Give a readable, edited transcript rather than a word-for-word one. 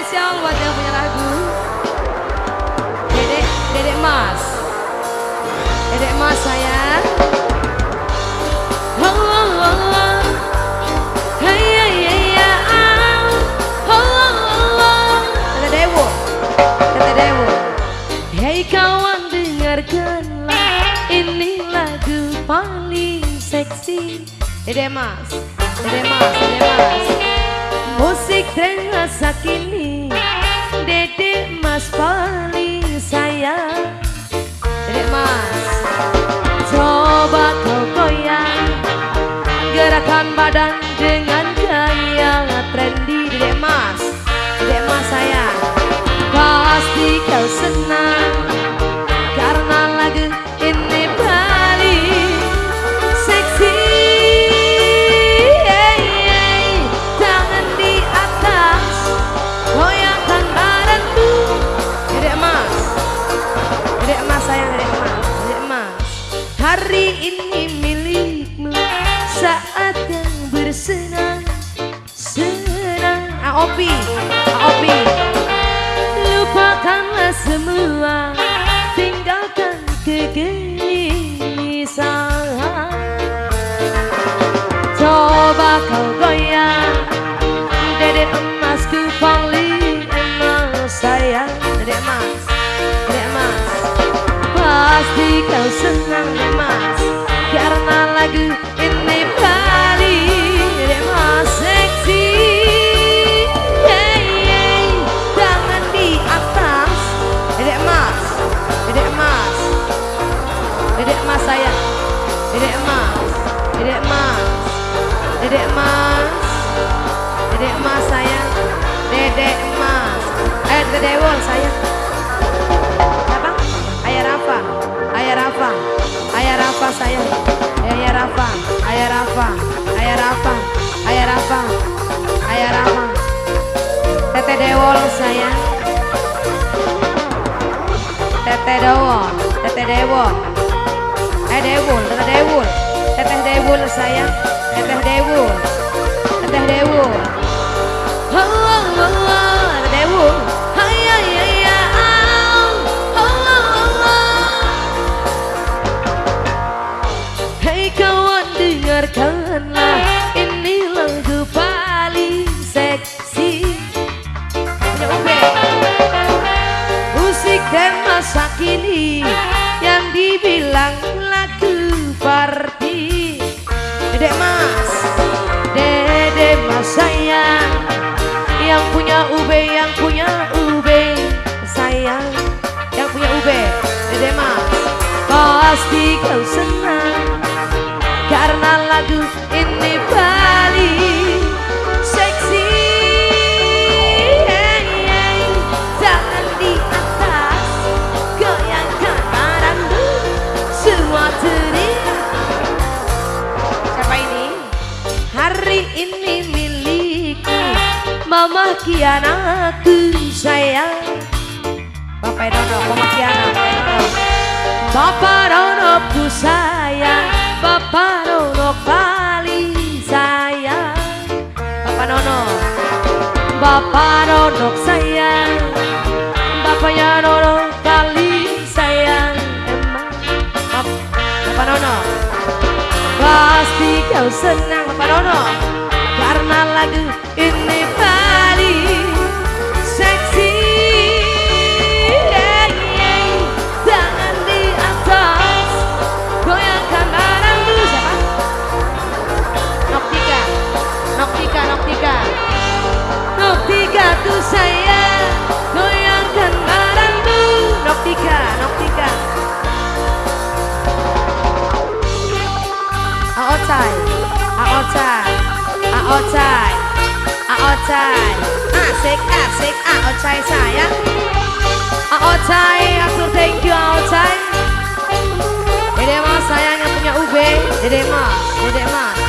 spesial buat yang punya lagu. Dedek Mas. Dedek Mas sayang. Oh, oh, oh, oh. Hey, hey, hey, yeah. Oh, oh, oh, oh. Tete Dewo. Tete Dewo. Hey kawan, dengarkanlah, ini lagu paling seksi. Dedek Mas. Dedek Mas, Dedek Mas. Musik terasa kini, Dedek Mas paling sayang. Dedek Mas, coba kau goyang, gerakan badan dengan gaya trendy. Dedek Mas sayang, pasti kau senang karena lagu ini paling seksi. Hari ini milikmu, saat yang bersenang-senang. Opi, lupakanlah semua, tinggalkan kegelisahan. Coba kau goyang, Dedek emasku paling emas sayang. Dedek Mas, pasti kau senang Dedek Mas, karena lagu ini paling Dedek Mas seksi. Hey, hey, tangan di atas. Dedek Mas, Dedek Mas, Dedek Mas sayang. Dedek Mas, Dedek Mas, Dedek Mas, Dedek Mas sayang. Dedek Mas, Tete Dewo sayang. Ayah Rafa sayang. Ayah Rafa. Tete Dewo sayang. Tete Dewo. Tete Dewo sayang. Tete Dewo. Oh, oh, oh, oh. Tete Dewo. Kawan, dengarkanlah, ini lagu paling seksi. Punya Ube. Musik dan masa kini yang dibilang lagu party. Dedek Mas sayang, yang punya Ube sayang, yang punya Ube. Dedek Mas, pasti kau senang karena lagu ini paling seksi. Hey, hey, tangan di atas, goyangkan badanmu, semua teriak. Siapa ini? Hari ini milikku, Mama Kianaku sayang. Bapak Dono, Mama Kiana, Bapak Donoku sayang. Bapak Nono paling sayang. Bapak Nono sayang. Bapaknya Nono paling sayang. Emang Bapak Nono, pasti kau senang Bapak Nono, karena lagu ini paling seksi. Tangan di atas, goyangkan badanmu. Siapa? Noktika tuh saya, goyangkan badanmu. Noktika. Asik, Aocai sayang. Aocai, atur thank you Aocai. Dedek Mas sayang yang punya Ube. Dedek Mas.